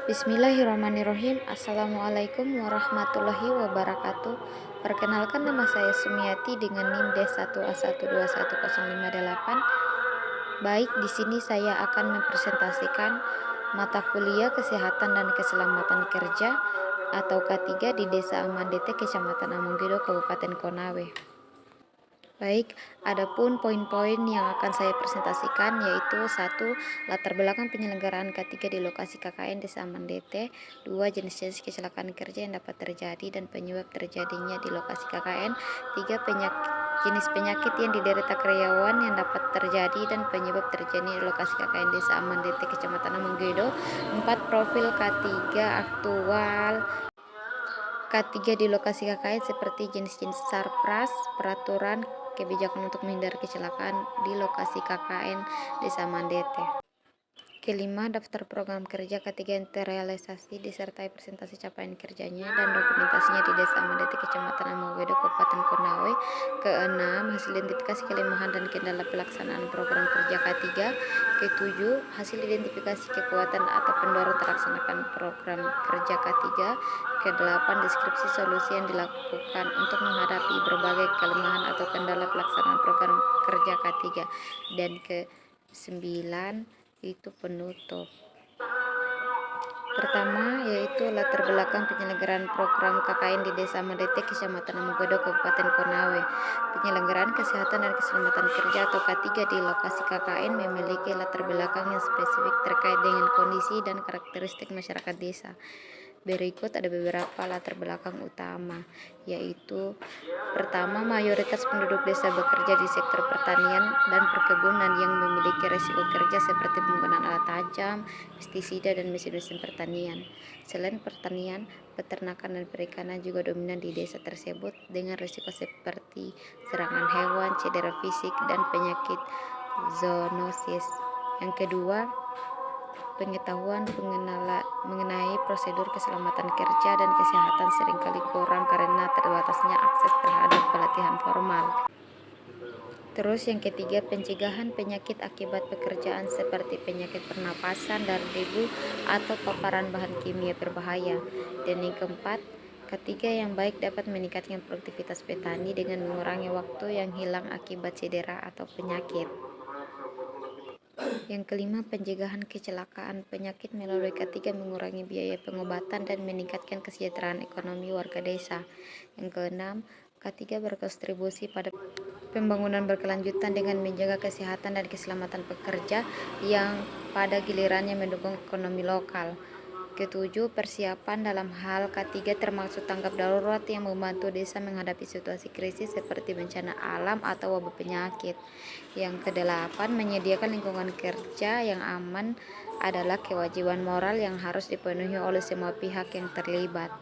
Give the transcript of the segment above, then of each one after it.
Bismillahirrahmanirrahim. Assalamualaikum warahmatullahi wabarakatuh. Perkenalkan, nama saya Sumiati dengan NIM D1A1210508. Baik, di sini saya akan mempresentasikan mata kuliah Kesehatan dan Keselamatan Kerja atau K3 di Desa Amandete, Kecamatan Amunggedo, Kabupaten Konawe. Baik, adapun poin-poin yang akan saya presentasikan yaitu 1. Latar belakang penyelenggaraan K3 di lokasi KKN Desa Amandete. 2. Jenis-jenis kecelakaan kerja yang dapat terjadi dan penyebab terjadinya di lokasi KKN. 3. Jenis penyakit yang diderita karyawan yang dapat terjadi dan penyebab terjadinya di lokasi KKN Desa Amandete, Kecamatan Amunggedo. 4. Profil K3 aktual K3 di lokasi KKN seperti jenis-jenis sarpras, peraturan, kebijakan untuk menghindari kecelakaan di lokasi KKN Desa Mandete. Kelima, daftar program kerja K3 yang terrealisasi disertai presentasi capaian kerjanya dan dokumentasinya di Desa Amandete, Kecamatan Amunggedo, Kabupaten Konawe. Keenam, hasil identifikasi kelemahan dan kendala pelaksanaan program kerja K3. Ketujuh, hasil identifikasi kekuatan atau pendorong terlaksanakan program kerja K3. Kedelapan, deskripsi solusi yang dilakukan untuk menghadapi berbagai kelemahan atau kendala pelaksanaan program kerja K3. Dan ke-9 itu penutup. Pertama yaitu latar belakang penyelenggaraan program KKN di Desa Amandete, Kecamatan Amunggedo, Kabupaten Konawe. Penyelenggaraan kesehatan dan keselamatan kerja atau K3 di lokasi KKN memiliki latar belakang yang spesifik terkait dengan kondisi dan karakteristik masyarakat desa. Berikut ada beberapa latar belakang utama, yaitu pertama, mayoritas penduduk desa bekerja di sektor pertanian dan perkebunan yang memiliki risiko kerja seperti penggunaan alat tajam, pestisida, dan mesin-mesin pertanian. Selain pertanian, peternakan dan perikanan juga dominan di desa tersebut dengan risiko seperti serangan hewan, cedera fisik, dan penyakit zoonosis. Yang kedua, pengetahuan mengenai prosedur keselamatan kerja dan kesehatan seringkali kurang karena terbatasnya akses terhadap pelatihan formal. Terus yang ketiga, pencegahan penyakit akibat pekerjaan seperti penyakit pernapasan dari debu atau paparan bahan kimia berbahaya. Dan yang keempat, K3 yang baik dapat meningkatkan produktivitas petani dengan mengurangi waktu yang hilang akibat cedera atau penyakit. Yang kelima, pencegahan kecelakaan penyakit melalui K3 mengurangi biaya pengobatan dan meningkatkan kesejahteraan ekonomi warga desa. Yang keenam, K3 berkontribusi pada pembangunan berkelanjutan dengan menjaga kesehatan dan keselamatan pekerja yang pada gilirannya mendukung ekonomi lokal. Ketujuh, persiapan dalam hal K3 termasuk tanggap darurat yang membantu desa menghadapi situasi krisis seperti bencana alam atau wabah penyakit. Yang kedelapan, menyediakan lingkungan kerja yang aman adalah kewajiban moral yang harus dipenuhi oleh semua pihak yang terlibat.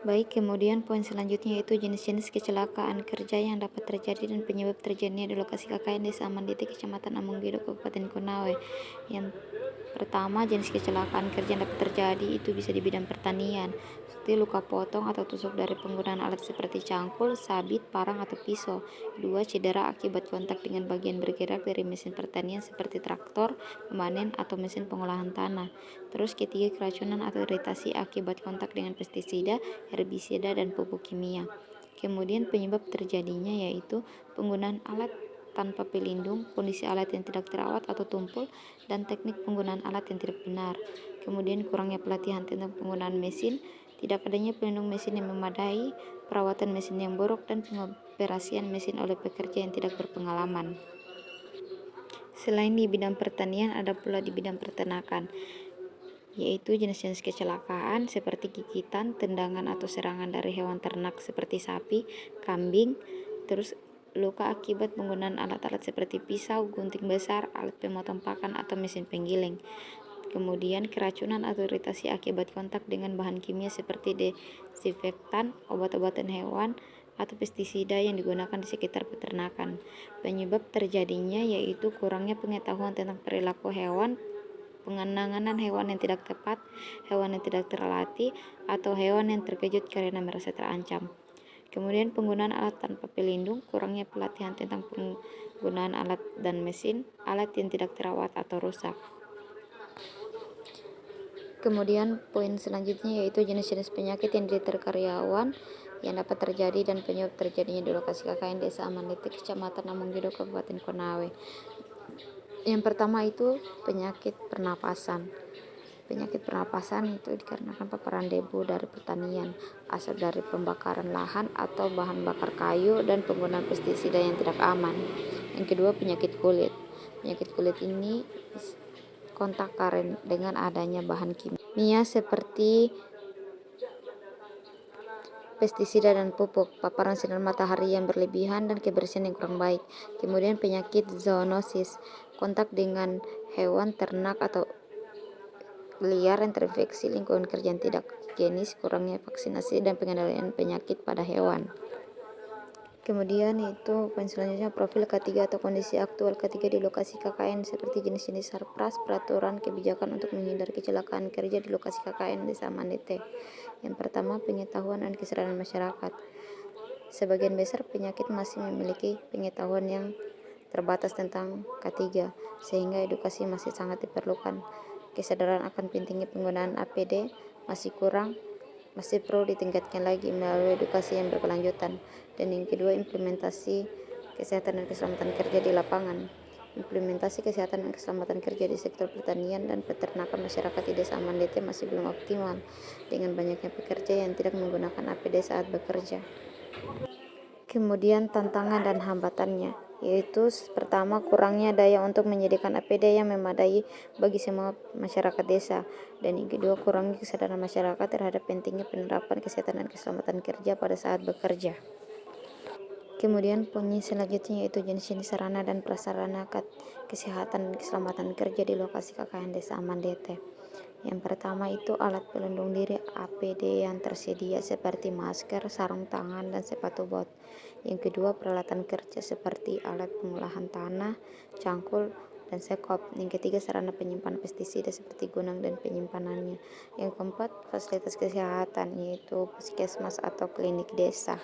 Baik, kemudian poin selanjutnya yaitu jenis-jenis kecelakaan kerja yang dapat terjadi dan penyebab terjadinya di lokasi KKN Desa Amandete, Kecamatan Amunggedo, Kabupaten Konawe. Yang pertama, jenis kecelakaan kerja yang dapat terjadi itu bisa di bidang pertanian, seperti luka potong atau tusuk dari penggunaan alat seperti cangkul, sabit, parang, atau pisau. 2. Cedera akibat kontak dengan bagian bergerak dari mesin pertanian seperti traktor, pemanen, atau mesin pengolahan tanah. Terus ketiga, keracunan atau iritasi akibat kontak dengan pestisida, herbisida, dan pupuk kimia. Kemudian penyebab terjadinya yaitu penggunaan alat tanpa pelindung, kondisi alat yang tidak terawat atau tumpul, dan teknik penggunaan alat yang tidak benar. Kemudian kurangnya pelatihan tentang penggunaan mesin, tidak adanya pelindung mesin yang memadai, perawatan mesin yang buruk, dan pengoperasian mesin oleh pekerja yang tidak berpengalaman. Selain di bidang pertanian, ada pula di bidang peternakan, yaitu jenis-jenis kecelakaan seperti gigitan, tendangan, atau serangan dari hewan ternak seperti sapi, kambing, terus luka akibat penggunaan alat-alat seperti pisau, gunting besar, alat pemotong pakan, atau mesin penggiling. Kemudian keracunan atau iritasi akibat kontak dengan bahan kimia seperti desinfektan, obat-obatan hewan, atau pestisida yang digunakan di sekitar peternakan. Penyebab terjadinya yaitu kurangnya pengetahuan tentang perilaku hewan, penanganan hewan yang tidak tepat, hewan yang tidak terlatih, atau hewan yang terkejut karena merasa terancam. Kemudian penggunaan alat tanpa pelindung, kurangnya pelatihan tentang penggunaan alat dan mesin, alat yang tidak terawat atau rusak. Kemudian poin selanjutnya yaitu jenis-jenis penyakit yang diderita karyawan yang dapat terjadi dan penyebab terjadinya di lokasi KKN Desa Amandete, Kecamatan Amunggido, Kabupaten Konawe. Yang pertama itu penyakit pernapasan. Penyakit pernapasan itu dikarenakan paparan debu dari pertanian, asap dari pembakaran lahan atau bahan bakar kayu, dan penggunaan pestisida yang tidak aman. Yang kedua, penyakit kulit. Penyakit kulit ini kontak karen dengan adanya bahan kimia seperti pestisida dan pupuk, paparan sinar matahari yang berlebihan, dan kebersihan yang kurang baik. Kemudian penyakit zoonosis, kontak dengan hewan ternak atau liar yang terinfeksi lingkungan kerja yang tidak higienis, kurangnya vaksinasi dan pengendalian penyakit pada hewan. Kemudian itu poin selanjutnya profil K3 atau kondisi aktual K3 di lokasi KKN seperti jenis-jenis sarpras, peraturan, kebijakan untuk menghindari kecelakaan kerja di lokasi KKN Desa Amandete. Yang pertama, pengetahuan dan kesadaran masyarakat. Sebagian besar penyakit masih memiliki pengetahuan yang terbatas tentang K3, sehingga edukasi masih sangat diperlukan. Kesadaran akan pentingnya penggunaan APD masih kurang, masih perlu ditingkatkan lagi melalui edukasi yang berkelanjutan. Dan yang kedua, implementasi kesehatan dan keselamatan kerja di lapangan. Implementasi kesehatan dan keselamatan kerja di sektor pertanian dan peternakan masyarakat di Desa Amandete masih belum optimal, dengan banyaknya pekerja yang tidak menggunakan APD saat bekerja. Kemudian tantangan dan hambatannya, yaitu pertama, kurangnya daya untuk menyediakan APD yang memadai bagi semua masyarakat desa, dan yang kedua, kurangnya kesadaran masyarakat terhadap pentingnya penerapan kesehatan dan keselamatan kerja pada saat bekerja. Kemudian poin selanjutnya yaitu jenis-jenis sarana dan prasarana kesehatan dan keselamatan kerja di lokasi KKN Desa Amandete. Yang pertama itu alat pelindung diri APD yang tersedia seperti masker, sarung tangan, dan sepatu bot. Yang kedua, peralatan kerja seperti alat pengolahan tanah, cangkul, dan sekop. Yang ketiga, sarana penyimpanan pestisida seperti gudang dan penyimpanannya. Yang keempat, fasilitas kesehatan yaitu puskesmas atau klinik desa.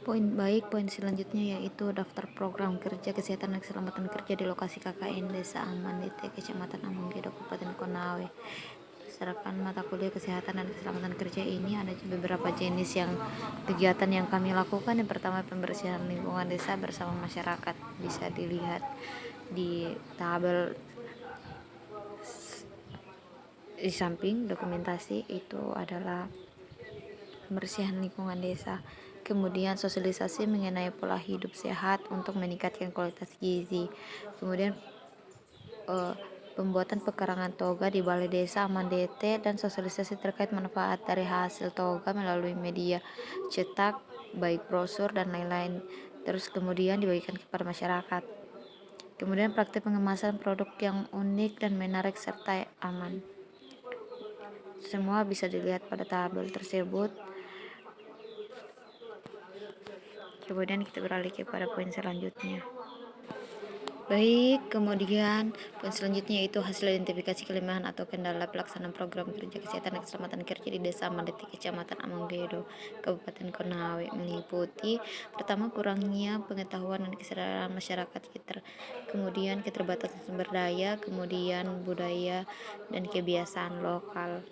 Poin selanjutnya yaitu daftar program kerja kesehatan dan keselamatan kerja di lokasi KKN Desa Amandete, Kecamatan Amunggido, Kabupaten Konawe. Berdasarkan mata kuliah kesehatan dan keselamatan kerja ini ada beberapa jenis kegiatan yang kami lakukan. Yang pertama, pembersihan lingkungan desa bersama masyarakat. Bisa dilihat di tabel di samping dokumentasi itu adalah pembersihan lingkungan desa. Kemudian sosialisasi mengenai pola hidup sehat untuk meningkatkan kualitas gizi. Kemudian pembuatan pekarangan toga di Balai Desa Amandete dan sosialisasi terkait manfaat dari hasil toga melalui media cetak, baik brosur dan lain-lain. Terus kemudian dibagikan kepada masyarakat. Kemudian praktik pengemasan produk yang unik dan menarik serta aman. Semua bisa dilihat pada tabel tersebut. Kemudian kita beralih kepada poin selanjutnya. Baik, kemudian poin selanjutnya yaitu hasil identifikasi kelemahan atau kendala pelaksanaan program kerja kesehatan dan keselamatan kerja di Desa Amandete, Kecamatan Amunggido, Kabupaten Konawe, meliputi pertama, kurangnya pengetahuan dan kesadaran masyarakat, kemudian keterbatasan sumber daya, kemudian budaya dan kebiasaan lokal.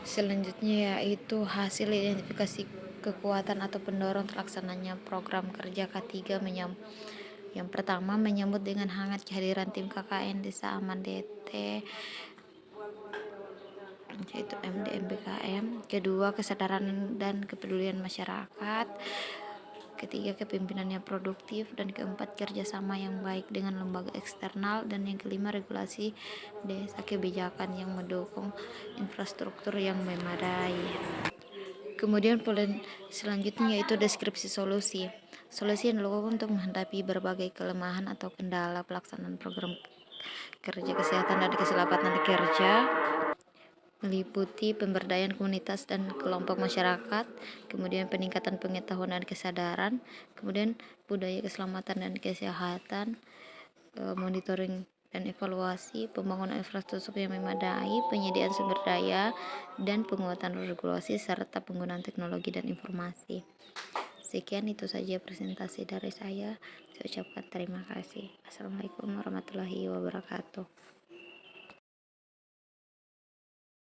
Selanjutnya yaitu hasil identifikasi kekuatan atau pendorong terlaksananya program kerja K3 yang pertama, menyambut dengan hangat kehadiran tim KKN Desa Amandete yaitu MDMBKM. Kedua, kesadaran dan kepedulian masyarakat. Ketiga, kepemimpinan yang produktif. Dan keempat, kerjasama yang baik dengan lembaga eksternal. Dan yang kelima, regulasi desa, kebijakan yang mendukung infrastruktur yang memadai. Kemudian poin selanjutnya yaitu deskripsi solusi. Solusi yang dilakukan untuk menghadapi berbagai kelemahan atau kendala pelaksanaan program kerja kesehatan dan keselamatan kerja meliputi pemberdayaan komunitas dan kelompok masyarakat, kemudian peningkatan pengetahuan dan kesadaran, kemudian budaya keselamatan dan kesehatan, monitoring dan evaluasi, pembangunan infrastruktur yang memadai, penyediaan sumber daya, dan penguatan regulasi serta penggunaan teknologi dan informasi. Sekian itu saja presentasi dari saya. Saya ucapkan terima kasih. Assalamualaikum warahmatullahi wabarakatuh.